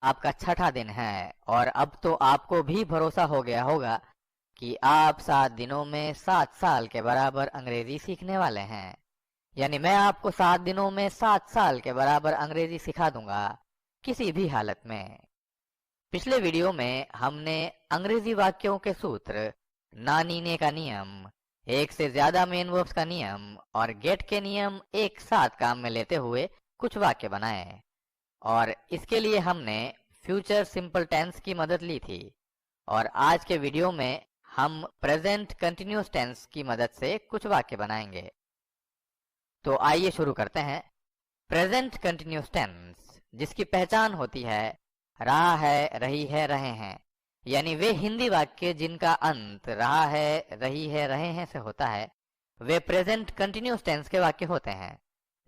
आपका छठा दिन है और अब तो आपको भी भरोसा हो गया होगा कि आप 7 दिनों में 7 साल के बराबर अंग्रेजी सीखने वाले हैं। यानी मैं आपको 7 दिनों में 7 साल के बराबर अंग्रेजी सिखा दूंगा, किसी भी हालत में। पिछले वीडियो में हमने अंग्रेजी वाक्यों के सूत्र, ना नीने का नियम, एक से ज्यादा मेन वर्ब्स का नियम और गेट के नियम एक साथ काम में लेते हुए कुछ वाक्य बनाए। और इसके लिए हमने फ्यूचर सिंपल टेंस की मदद ली थी। और आज के वीडियो में हम प्रेजेंट कंटिन्यूअस टेंस की मदद से कुछ वाक्य बनाएंगे। तो आइए शुरू करते हैं। प्रेजेंट कंटिन्यूअस टेंस, जिसकी पहचान होती है रहा है, रही है, रहे हैं, यानी वे हिंदी वाक्य जिनका अंत रहा है, रही है, रहे हैं से होता है, वे प्रेजेंट कंटिन्यूअस टेंस के वाक्य होते हैं।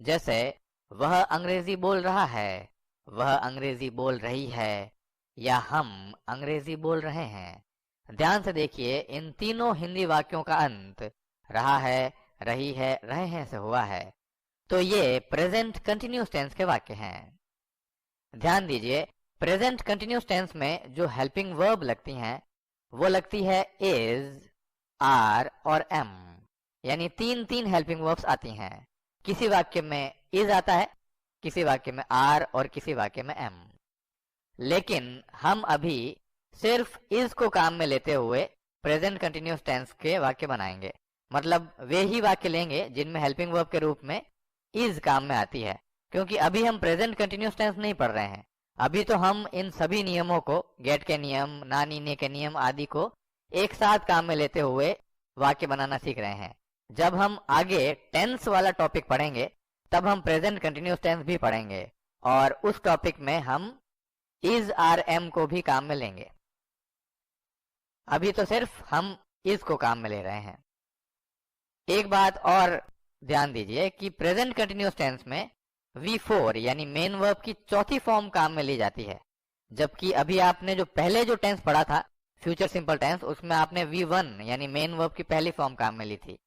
जैसे वह अंग्रेजी बोल रहा है, वह अंग्रेजी बोल रही है, या हम अंग्रेजी बोल रहे हैं। ध्यान से देखिए, इन तीनों हिंदी वाक्यों का अंत रहा है, रही है, रहे हैं से हुआ है। तो ये प्रेजेंट कंटिन्यूअस टेंस के वाक्य हैं। ध्यान दीजिए, प्रेजेंट कंटिन्यूअस टेंस में जो हेल्पिंग वर्ब लगती हैं वो लगती है इज, आर और एम, यानी तीन तीन हेल्पिंग वर्ब्स आती हैं। किसी वाक्य में इज आता है, किसी वाक्य में आर और किसी वाक्य में एम। लेकिन हम अभी सिर्फ इज को काम में लेते हुए प्रेजेंट कंटिन्यूअस टेंस के वाक्य बनाएंगे। मतलब वे ही वाक्य लेंगे जिनमें हेल्पिंग वर्ब के रूप में इज काम में आती है, क्योंकि अभी हम प्रेजेंट कंटिन्यूअस टेंस नहीं पढ़ रहे हैं। अभी तो हम इन सभी नियमों को, गेट के नियम, ना नीने के नियम आदि को एक साथ काम में लेते हुए वाक्य बनाना सीख रहे हैं। जब हम आगे टेंस वाला टॉपिक पढ़ेंगे तब हम प्रेजेंट कंटिन्यूअस टेंस भी पढ़ेंगे और उस टॉपिक में हम इज, आर, एम को भी काम में लेंगे। अभी तो सिर्फ हम इज को काम में ले रहे हैं। एक बात और ध्यान दीजिए कि प्रेजेंट कंटिन्यूअस टेंस में V4 यानी मेन वर्ब की चौथी फॉर्म काम में ली जाती है, जबकि अभी आपने जो पहले जो टेंस पढ़ा था फ्यूचर सिंपल टेंस, उसमें आपने V1 यानी मेन वर्ब की पहली फॉर्म काम में ली थी।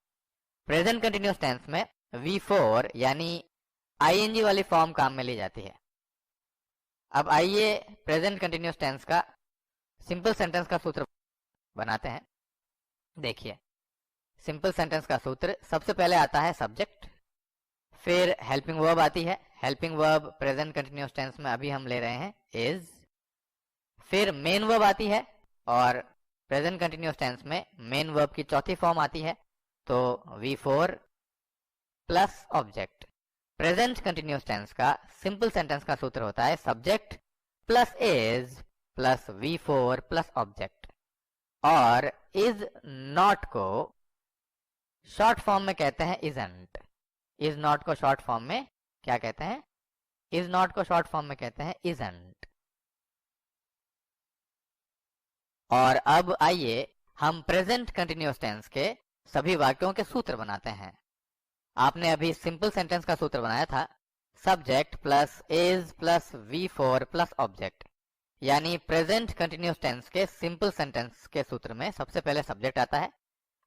प्रेजेंट कंटिन्यूअस टेंस में V4 यानी ING वाली फॉर्म काम में ली जाती है। अब आइए प्रेजेंट कंटिन्यूअस टेंस का सिंपल सेंटेंस का सूत्र बनाते हैं। देखिए, सिंपल सेंटेंस का सूत्र सबसे पहले आता है सब्जेक्ट, फिर हेल्पिंग वर्ब आती है। Helping verb present continuous tense में अभी हम ले रहे हैं इज। फिर मेन वर्ब आती है और प्रेजेंट कंटिन्यूअस टेंस में मेन वर्ब की चौथी फॉर्म आती है, तो V4 plus object. Present continuous tense का सिंपल सेंटेंस का सूत्र होता है subject plus is plus V4 plus object. और इज नॉट को शॉर्ट फॉर्म में कहते हैं इजंट। इज नॉट को शॉर्ट फॉर्म में क्या कहते हैं? इज नॉट को शॉर्ट फॉर्म में कहते हैं इजंट। और अब आइए हम प्रेजेंट कंटिन्यूअस टेंस के सभी वाक्यों के सूत्र बनाते हैं। आपने अभी सिंपल सेंटेंस का सूत्र बनाया था subject plus is plus V4 plus object. यानी प्रेजेंट कंटिन्यूअस टेंस के सिंपल सेंटेंस के सूत्र में सबसे पहले सब्जेक्ट आता है,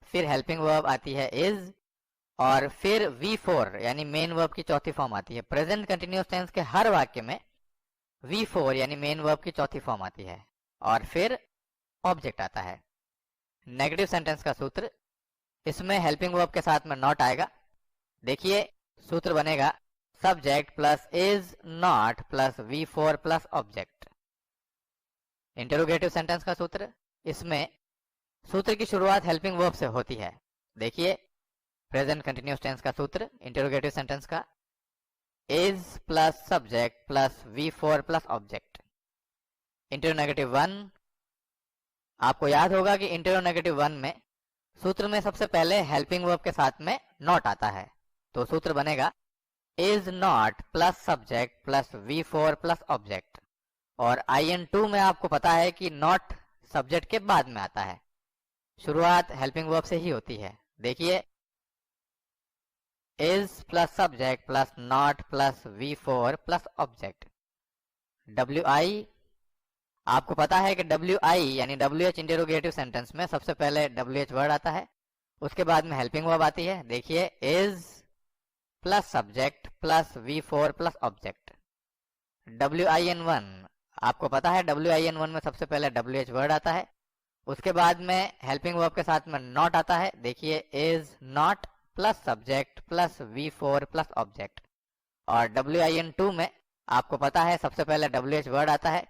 फिर हेल्पिंग वर्ब आती है इज, और फिर V4 यानी मेन वर्ब की चौथी फॉर्म आती है। प्रेजेंट कंटिन्यूअस टेंस के हर वाक्य में V4 यानी मेन वर्ब की चौथी फॉर्म आती है और फिर ऑब्जेक्ट आता है। नेगेटिव सेंटेंस का सूत्र, इसमें हेल्पिंग वर्ब के साथ में नॉट आएगा। देखिए, सूत्र बनेगा subject plus is not plus V4 plus object. Interrogative sentence का सूत्र, इसमें सूत्र की शुरुआत हेल्पिंग वर्ब से होती है। देखिए, प्रेजेंट कंटिन्यूअस टेंस का सूत्र इंटरोगेटिव सेंटेंस का is plus subject plus V4 plus object. Interronegative 1, आपको याद होगा कि इंटरोनेगेटिव 1 में सूत्र में सबसे पहले हेल्पिंग वर्ब के साथ में नॉट आता है, तो सूत्र बनेगा is not plus subject plus V4 plus object. और IN2 में आपको पता है कि नॉट सब्जेक्ट के बाद में आता है, शुरुआत हेल्पिंग वर्ब से ही होती है। देखिए, is plus subject plus not plus V4 plus object. WI, आपको पता है कि WI यानी WH इंटरोगेटिव सेंटेंस में सबसे पहले WH वर्ड आता है, उसके बाद में हेल्पिंग वर्ब आती है। देखिए, is plus subject plus V4 plus object. WIN1, आपको पता है WIN1 में सबसे पहले WH वर्ड आता है, उसके बाद में हेल्पिंग वर्ब के साथ में नॉट आता है। देखिए is not plus subject plus V4 plus object. और WIN2 में आपको पता है सबसे पहले WH वर्ड आता है,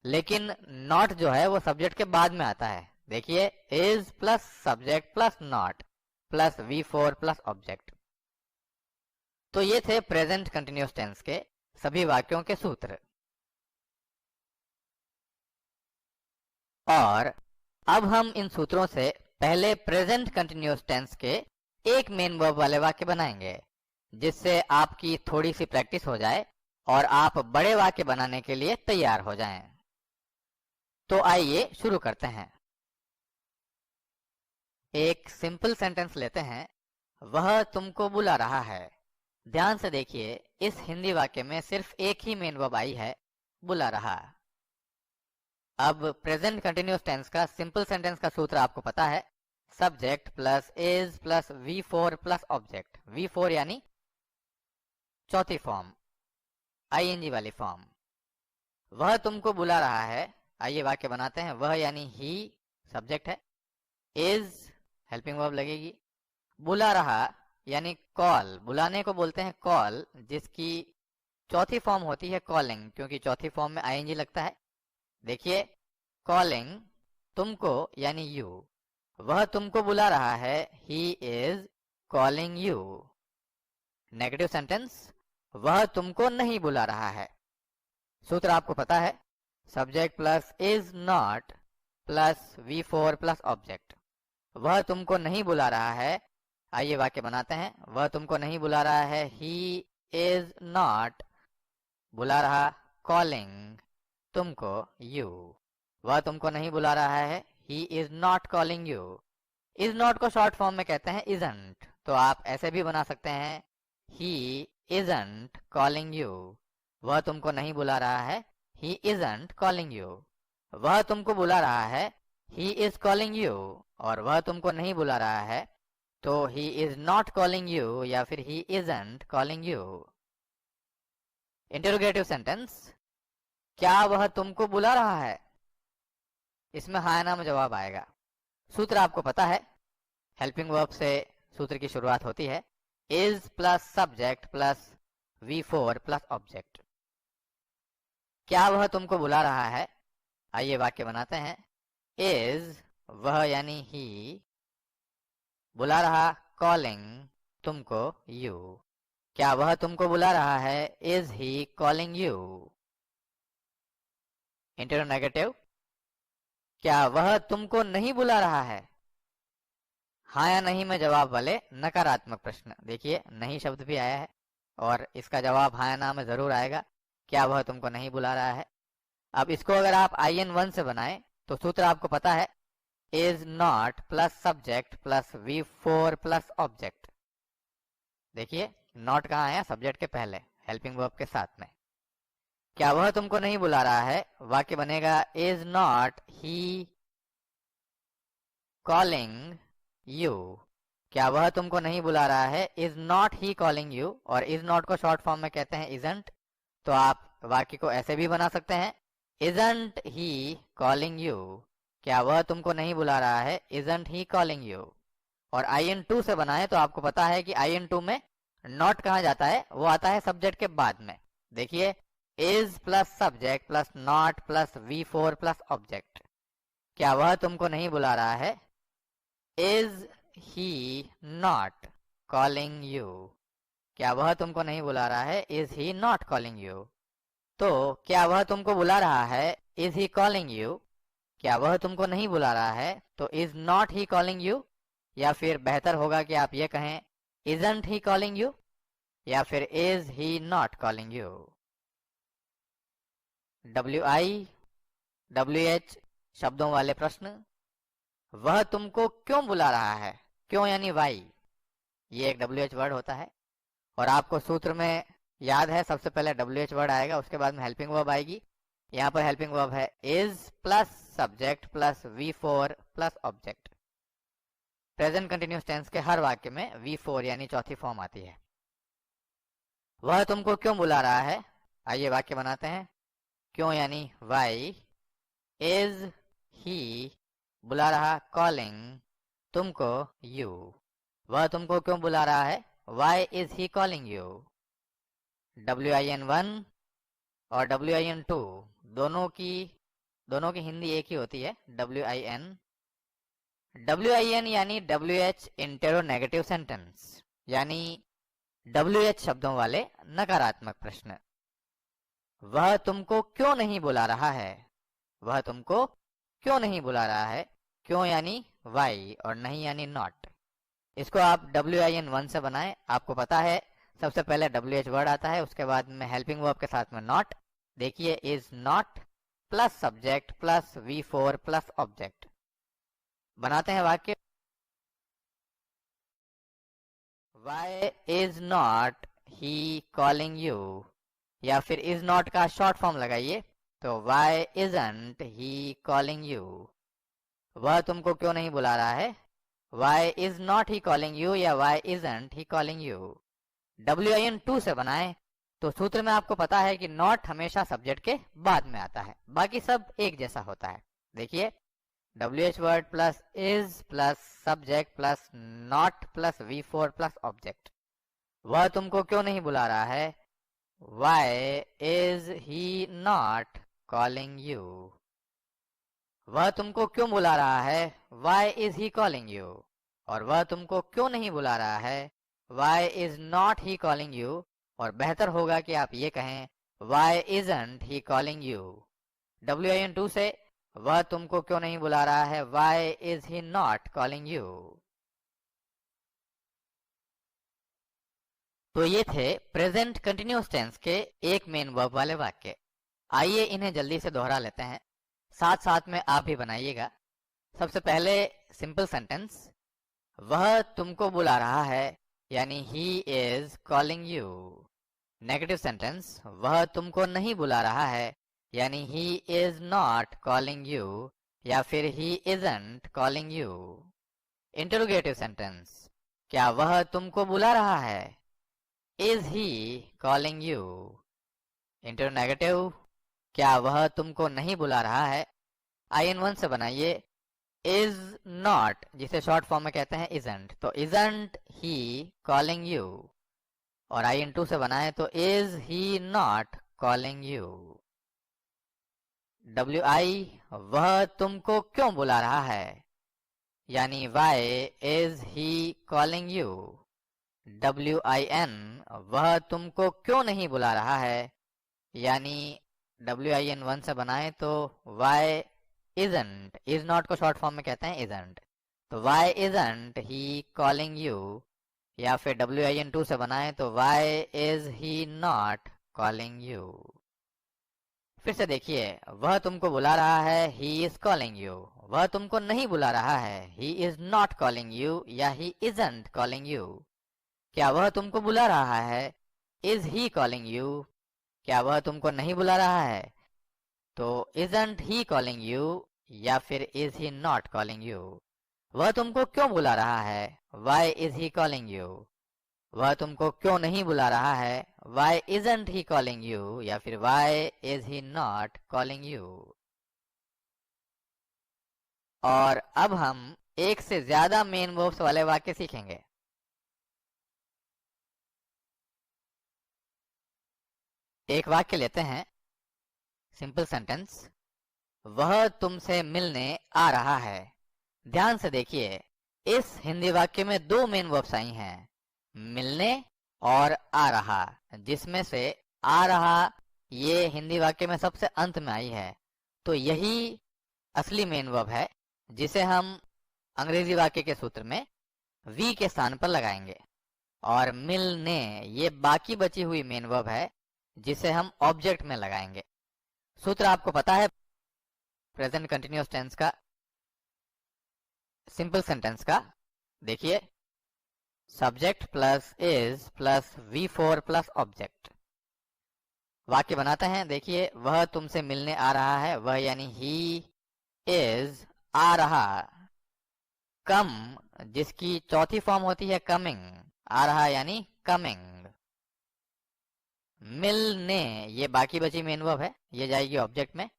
लेकिन नॉट जो है वो सब्जेक्ट के बाद में आता है। देखिए is plus subject plus not plus V4 plus object. तो ये थे प्रेजेंट कंटिन्यूअस टेंस के सभी वाक्यों के सूत्र। और अब हम इन सूत्रों से पहले प्रेजेंट कंटिन्यूअस टेंस के एक मेन वर्ब वाले वाक्य बनाएंगे, जिससे आपकी थोड़ी सी प्रैक्टिस हो जाए और आप बड़े वाक्य बनाने के लिए तैयार हो जाएं। तो आइए शुरू करते हैं। एक सिंपल सेंटेंस लेते हैं, वह तुमको बुला रहा है। ध्यान से देखिए, इस हिंदी वाक्य में सिर्फ एक ही मेन वर्ब आई है, बुला रहा। अब प्रेजेंट कंटिन्यूअस टेंस का सिंपल सेंटेंस का सूत्र आपको पता है, subject plus is plus V4 plus object. V4 यानी चौथी फॉर्म, ING वाली फॉर्म। वह तुमको बुला रहा है, आइए वाक्य बनाते हैं। वह यानी ही सब्जेक्ट है, इज हेल्पिंग वर्ब लगेगी, बुला रहा यानी कॉल, बुलाने को बोलते हैं कॉल, जिसकी चौथी फॉर्म होती है कॉलिंग, क्योंकि चौथी फॉर्म में ING लगता है। देखिए कॉलिंग तुमको यानी यू, वह तुमको बुला रहा है, he is calling you. Negative sentence, वह तुमको नहीं बुला रहा है। सूत्र आपको पता है, subject plus is not plus V4 plus object. वह तुमको नहीं बुला रहा है, आइए वाक्य बनाते हैं। वह तुमको नहीं बुला रहा है, ही इज नॉट बुला रहा कॉलिंग तुमको यू। वह तुमको नहीं बुला रहा है, he is not calling you. Is not को शॉर्ट फॉर्म में कहते हैं इजंट, तो आप ऐसे भी बना सकते हैं, ही इजंट कॉलिंग यू। वह तुमको नहीं बुला रहा है, ही इजंट कॉलिंग यू। वह तुमको बुला रहा है, ही इज कॉलिंग यू। और वह तुमको नहीं बुला रहा है, तो he is not calling you या फिर he isn't calling you. Interrogative sentence, क्या वह तुमको बुला रहा है? इसमें हाँ ना में जवाब आएगा। सूत्र आपको पता है, हेल्पिंग वर्ब से सूत्र की शुरुआत होती है, is plus subject plus V4 plus object. क्या वह तुमको बुला रहा है? आइए वाक्य बनाते हैं। इज वह यानी ही, बुला रहा कॉलिंग तुमको यू। क्या वह तुमको बुला रहा है? Is he calling you? Interronegative, क्या वह तुमको नहीं बुला रहा है? हाँ या नहीं में जवाब वाले नकारात्मक प्रश्न। देखिए नहीं शब्द भी आया है और इसका जवाब हाँ या ना में जरूर आएगा, क्या वह तुमको नहीं बुला रहा है। अब इसको अगर आप IN1 से बनाएं तो सूत्र आपको पता है, is not plus subject plus V4 plus object. देखिए नॉट कहाँ आया? सब्जेक्ट के पहले, हेल्पिंग वर्ब के साथ में। क्या वह तुमको नहीं बुला रहा है? वाक्य बनेगा is not he calling you. क्या वह तुमको नहीं बुला रहा है? Is not he calling you. और इज नॉट को शॉर्ट फॉर्म में कहते हैं इजंट, तो आप वाक्य को ऐसे भी बना सकते हैं, इजंट ही कॉलिंग यू। क्या वह तुमको नहीं बुला रहा है? Isn't he calling you. और IN2 से बनाए तो आपको पता है कि IN2 में नॉट कहाँ जाता है? वो आता है सब्जेक्ट के बाद में। देखिए is plus subject plus not plus V4 plus object. क्या वह तुमको नहीं बुला रहा है? Is he not calling you. क्या वह तुमको नहीं बुला रहा है? Is he not calling you. तो क्या वह तुमको बुला रहा है? Is he calling you. क्या वह तुमको नहीं बुला रहा है? तो is not he calling you, या फिर बेहतर होगा कि आप ये कहें इजंट ही कॉलिंग यू, या फिर is he not calling you. WI WH शब्दों वाले प्रश्न। वह तुमको क्यों बुला रहा है? क्यों यानी वाई, ये एक WH वर्ड होता है। और आपको सूत्र में याद है, सबसे पहले WH वर्ड आएगा, उसके बाद में हेल्पिंग वर्ब आएगी। यहाँ पर हेल्पिंग वर्ब है is plus subject plus V4 plus object. Present continuous tense के हर वाक्य में V4 यानी चौथी फॉर्म आती है। वह तुमको क्यों बुला रहा है? आइए वाक्य बनाते हैं। क्यों यानी वाई, इज ही बुला रहा कॉलिंग तुमको यू, वह तुमको क्यों बुला रहा है, why is he calling you. WIN1 और WIN2 दोनों की हिंदी एक ही होती है, WIN। WIN यानी WH इंटेरोनेगेटिव सेंटेंस, यानी WH शब्दों वाले नकारात्मक प्रश्न। वह तुमको क्यों नहीं बुला रहा है, वह तुमको क्यों नहीं बुला रहा है, क्यों यानी वाई और नहीं यानी नॉट। इसको आप WIN1 से बनाएं। आपको पता है सबसे पहले WH वर्ड आता है, उसके बाद में हेल्पिंग वर्ब के साथ में नॉट। देखिए is not plus subject plus V4 plus object. बनाते हैं वाक्य। Why is not he calling you, या फिर इज नॉट का शॉर्ट फॉर्म लगाइए तो why isn't he calling you, वह तुमको क्यों नहीं बुला रहा है, why is not he calling you या why isn't he calling you. WIN2 से बनाएं तो सूत्र में आपको पता है कि नॉट हमेशा सब्जेक्ट के बाद में आता है, बाकी सब एक जैसा होता है। देखिए WH word plus is plus subject plus not plus V4 plus object. वह तुमको क्यों नहीं बुला रहा है, why is he not calling you, वह तुमको क्यों बुला रहा है, why is he calling you. और वह तुमको क्यों नहीं बुला रहा है, why is not he calling you. और बेहतर होगा कि आप ये कहें why isn't he calling you. WIN2 से वह तुमको क्यों नहीं बुला रहा है, why is he not calling you. तो ये थे प्रेजेंट कंटिन्यूअस टेंस के एक मेन वर्ब वाले वाक्य। आइए इन्हें जल्दी से दोहरा लेते हैं, साथ साथ में आप भी बनाइएगा। सबसे पहले सिंपल सेंटेंस, वह तुमको बुला रहा है यानी he is calling you. Negative sentence, वह तुमको नहीं बुला रहा है यानी he is not calling you या फिर he isn't calling you. Interrogative sentence, क्या वह तुमको बुला रहा है, is he calling you. Interronegative, क्या वह तुमको नहीं बुला रहा है। IN1 से बनाइए इज नॉट, जिसे शॉर्ट फॉर्म में कहते हैं इजंट, तो इजंट ही कॉलिंग यू। और IN2 से बनाए तो is he not calling you. WI, वह तुमको क्यों बुला रहा है, यानी why is he calling you. WIN, वह तुमको क्यों नहीं बुला रहा है, यानी WIN1 से बनाए तो वाई इजंट, इज नॉट को शॉर्ट फॉर्म में कहते हैं इजंट, तो why isn't he calling you. या फिर WIN2 से बनाए तो why is he not calling you. फिर से देखिए, वह तुमको बुला रहा है, ही इज कॉलिंग यू। वह तुमको नहीं बुला रहा है, he is not calling you या ही इजंट कॉलिंग यू। क्या वह तुमको बुला रहा है, इज ही कॉलिंग यू। क्या वह तुमको नहीं बुला रहा है, तो इजंट ही कॉलिंग यू या फिर is he not calling you. वह तुमको क्यों बुला रहा है, why is he calling you. वह तुमको क्यों नहीं बुला रहा है, why isn't he calling you या फिर why is he not calling you. और अब हम एक से ज्यादा मेन वर्ब्स वाले वाक्य सीखेंगे। एक वाक्य लेते हैं, सिंपल सेंटेंस, वह तुमसे मिलने आ रहा है। ध्यान से देखिए, इस हिंदी वाक्य में दो मेन वर्ब्स आई हैं, मिलने और आ रहा, जिसमें से आ रहा ये हिंदी वाक्य में सबसे अंत में आई है, तो यही असली मेन वर्ब है जिसे हम अंग्रेजी वाक्य के सूत्र में वी के स्थान पर लगाएंगे। और मिलने ये बाकी बची हुई मेन वर्ब है जिसे हम ऑब्जेक्ट में लगाएंगे। सूत्र आपको पता है प्रेजेंट कंटिन्यूअस टेंस का, सिंपल सेंटेंस का। देखिए, subject plus is plus V4 plus object. वाक्य बनाते हैं। देखिए, वह तुमसे मिलने आ रहा है, वह यानी ही इज आ रहा, कम जिसकी चौथी फॉर्म होती है कमिंग, आ रहा यानी कमिंग। मिलने, ये बाकी बची मेन वर्ब है, ये जाएगी ऑब्जेक्ट में।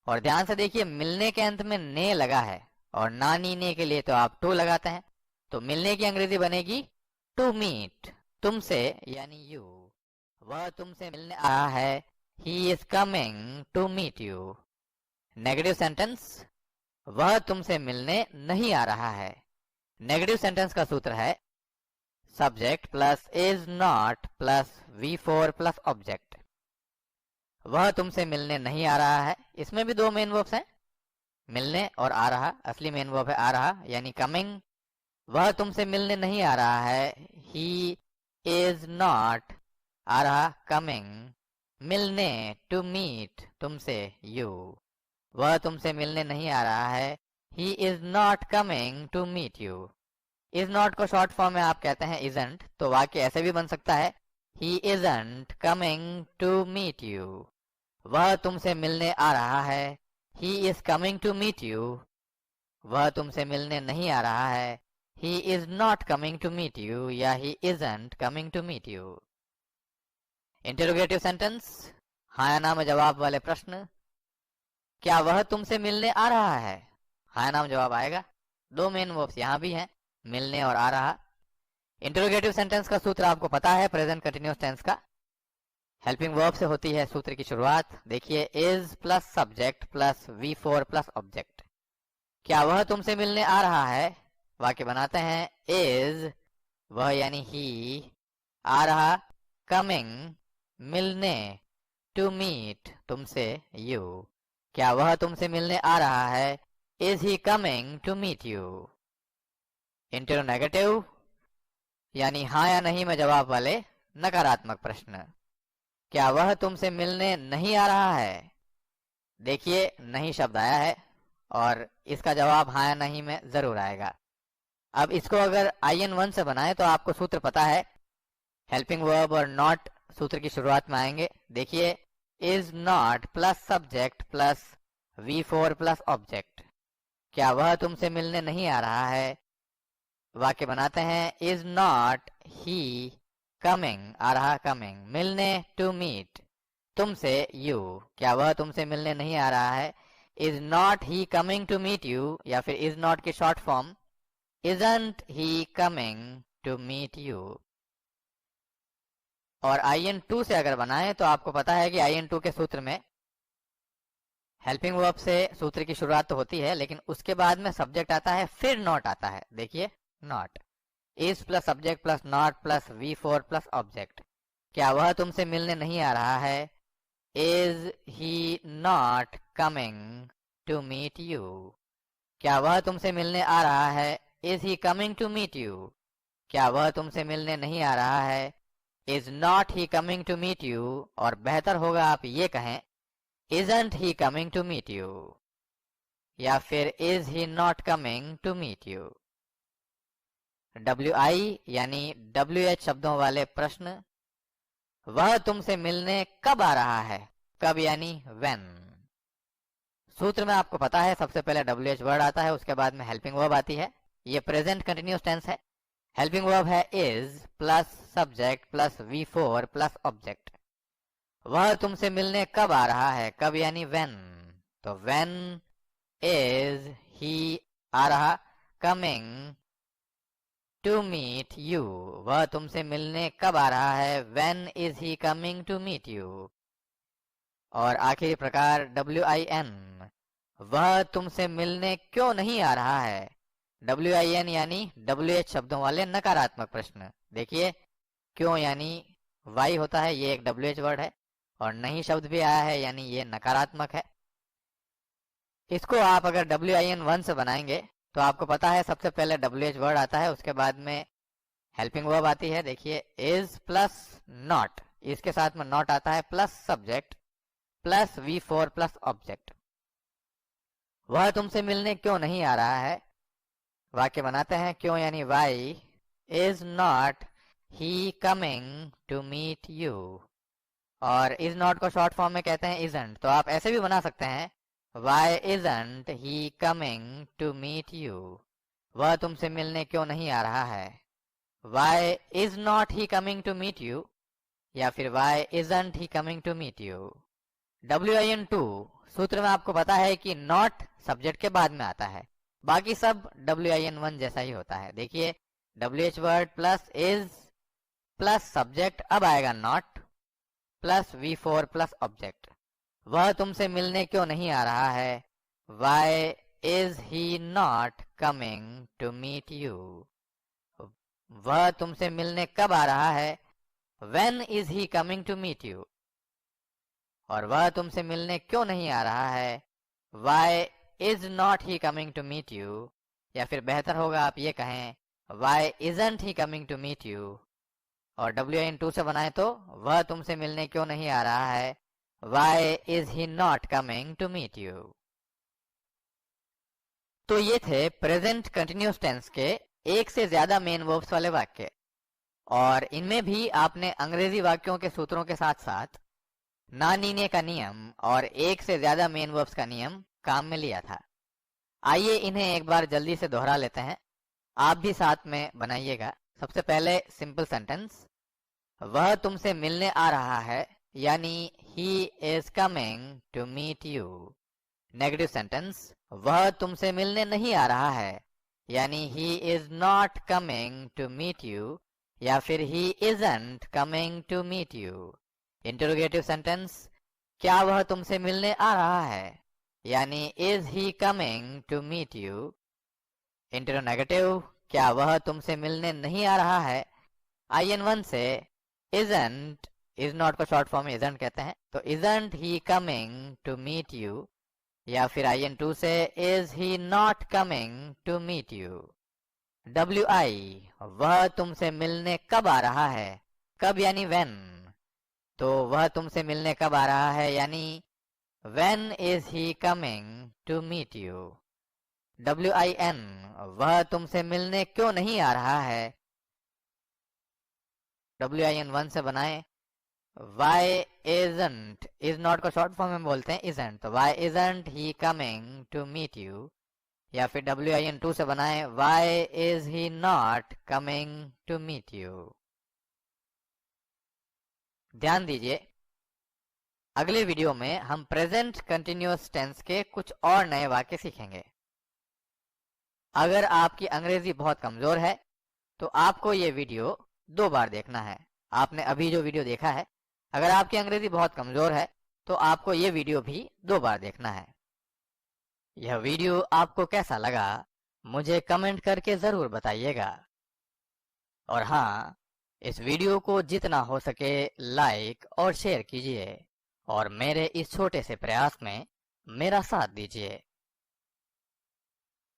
और ध्यान से देखिए, मिलने के अंत में ने लगा है और ना नीने के लिए तो आप टू लगाते हैं, तो मिलने की अंग्रेजी बनेगी टू मीट, तुमसे यानी यू। वह तुमसे मिलने आ रहा है, he is coming to meet you. Negative sentence, वह तुमसे मिलने नहीं आ रहा है। नेगेटिव सेंटेंस का सूत्र है subject plus is not plus V4 plus object. वह तुमसे मिलने नहीं आ रहा है, इसमें भी दो मेन वर्ब्स हैं, मिलने और आ रहा। असली मेन वर्ब है आ रहा यानी कमिंग। वह तुमसे मिलने नहीं आ रहा है, ही इज नॉट आ रहा कमिंग मिलने टू मीट तुमसे यू। वह तुमसे मिलने नहीं आ रहा है, he is not coming to meet you. Is not को शॉर्ट फॉर्म में आप कहते हैं इजंट, तो वाक्य ऐसे भी बन सकता है he isn't coming to meet you. वह तुमसे मिलने आ रहा है, he is coming to meet you. वह तुमसे मिलने नहीं आ रहा है, he is not coming to meet you या he isn't coming to meet you. Interrogative sentence, हाँ या ना में जवाब वाले प्रश्न। क्या वह तुमसे मिलने आ रहा है? हाँ या ना में जवाब आएगा। दो मेन वर्ब्स यहाँ भी हैं, मिलने और आ रहा। इंटरोगेटिव सेंटेंस का सूत्र आपको पता है, प्रेजेंट कंटिन्यूअस टेंस का। हेल्पिंग वर्ब से होती है सूत्र की शुरुआत। देखिए, is plus subject plus V4 plus object. क्या वह तुमसे मिलने आ रहा है? वाक्य बनाते हैं इज, वह यानी ही, आ रहा कमिंग मिलने टू मीट तुमसे यू। क्या वह तुमसे मिलने आ रहा है? Is he coming to meet you. Interronegative यानी हाँ या नहीं में जवाब वाले नकारात्मक प्रश्न। क्या वह तुमसे मिलने नहीं आ रहा है? देखिए, नहीं शब्द आया है और इसका जवाब हाँ या नहीं में जरूर आएगा। अब इसको अगर IN1 से बनाए तो आपको सूत्र पता है, हेल्पिंग वर्ब और नॉट सूत्र की शुरुआत में आएंगे। देखिए, is not plus subject plus V4 plus object. क्या वह तुमसे मिलने नहीं आ रहा है? वाक्य बनाते हैं इज नॉट ही कमिंग, आ रहा कमिंग मिलने टू मीट तुमसे यू। क्या वह तुमसे मिलने नहीं आ रहा है? Is not he coming to meet you या फिर इज नॉट की short form isn't he coming to meet you. और IN2 से अगर बनाएं तो आपको पता है कि IN2 के सूत्र में हेल्पिंग वर्ब से सूत्र की शुरुआत तो होती है, लेकिन उसके बाद में सब्जेक्ट आता है, फिर नॉट आता है। देखिए, not, is plus subject plus not plus V4 plus object. क्या वह तुमसे मिलने नहीं आ रहा है? Is he not coming to meet you. क्या वह तुमसे मिलने आ रहा है? Is he coming to meet you. क्या वह तुमसे मिलने नहीं आ रहा है? Is not he coming to meet you. और बेहतर होगा आप ये कहें isn't he coming to meet you या फिर is he not coming to meet you। WI यानी WH शब्दों वाले प्रश्न, वह तुमसे मिलने कब आ रहा है? कब यानी when। सूत्र में आपको पता है, सबसे पहले WH वर्ड आता है, उसके बाद में हेल्पिंग वर्ब आती है। ये प्रेजेंट कंटिन्यूअस टेंस है। हेल्पिंग वर्ब है is plus subject plus V4 plus object. वह तुमसे मिलने कब आ रहा है? कब यानी when। तो when is he, आ रहा coming to meet you। वह तुमसे मिलने कब आ रहा है? when is he coming to meet you। और आखिरी प्रकार WIN, वह तुमसे मिलने क्यों नहीं आ रहा है? WIN यानी WH शब्दों वाले नकारात्मक प्रश्न। देखिए, क्यों यानी Y होता है, ये एक WH वर्ड है, और नहीं शब्द भी आया है यानी ये नकारात्मक है। इसको आप अगर WIN1 से बनाएंगे तो आपको पता है, सबसे पहले WH वर्ड आता है, उसके बाद में हेल्पिंग वर्ब आती है। देखिए, इज प्लस नॉट, इसके साथ में नॉट आता है, plus subject plus V4 plus object. वह तुमसे मिलने क्यों नहीं आ रहा है? वाक्य बनाते हैं क्यों यानी why, is not he coming to meet you. और इज नॉट को शॉर्ट फॉर्म में कहते हैं इजंट, तो आप ऐसे भी बना सकते हैं, why isn't he coming to meet you. वह तुमसे मिलने क्यों नहीं आ रहा है? Why is not he coming to meet you या फिर why isn't he coming to meet you। WIN2 सूत्र में आपको पता है कि not सब्जेक्ट के बाद में आता है, बाकी सब WIN1 जैसा ही होता है। देखिए WH word plus is plus subject, अब आएगा not plus V4 plus object. वह तुमसे मिलने क्यों नहीं आ रहा है, why is he not coming to meet you। वह तुमसे मिलने कब आ रहा है, when is he coming to meet you। और वह तुमसे मिलने क्यों नहीं आ रहा है, why is not he coming to meet you। या फिर बेहतर होगा आप ये कहें why isn't he coming to meet you। और WIN2 से बनाए तो वह तुमसे मिलने क्यों नहीं आ रहा है, why is he not coming to meet you। तो ये थे प्रेजेंट कंटिन्यूअस टेंस के एक से ज्यादा मेन वर्ब्स वाले वाक्य, और इनमें भी आपने अंग्रेजी वाक्यों के सूत्रों के साथ साथ ना नीने का नियम और एक से ज्यादा मेन वर्ब्स का नियम काम में लिया था। आइए इन्हें एक बार जल्दी से दोहरा लेते हैं, आप भी साथ में बनाइएगा। सबसे पहले सिंपल सेंटेंस, वह तुमसे मिलने आ रहा है, यानी he is coming to meet you. Negative sentence, वह तुमसे मिलने नहीं आ रहा है, यानी he is not coming to meet you, या फिर he isn't coming to meet you. Interrogative sentence, क्या वह तुमसे मिलने आ रहा है, यानी is he coming to meet you. Interronegative, क्या वह तुमसे मिलने नहीं आ रहा है। IN1 से इजंट, इज नॉट को शॉर्ट फॉर्म में इजंट कहते हैं, तो isn't he coming to meet you. या फिर IN2 से is he not coming to meet you. WI, वह तुमसे मिलने कब आ रहा है, कब यानी when, तो वह तुमसे मिलने कब आ रहा है, यानी when is he coming to meet you। WIN, वह तुमसे मिलने क्यों नहीं आ रहा है। WIN1 से बनाएं, why isn't, is not को शॉर्ट फॉर्म में बोलते हैं isn't, तो why isn't he coming to meet you। या फिर WIN2 से बनाएं, why is he not coming to meet you। ध्यान दीजिए, अगले वीडियो में हम प्रेजेंट कंटिन्यूअस टेंस के कुछ और नए वाक्य सीखेंगे। अगर आपकी अंग्रेजी बहुत कमजोर है तो आपको ये वीडियो 2 बार देखना है। आपने अभी जो वीडियो देखा है, अगर आपकी अंग्रेजी बहुत कमजोर है तो आपको ये वीडियो भी 2 बार देखना है। यह वीडियो आपको कैसा लगा मुझे कमेंट करके जरूर बताइएगा, और हाँ, इस वीडियो को जितना हो सके लाइक और शेयर कीजिए और मेरे इस छोटे से प्रयास में मेरा साथ दीजिए।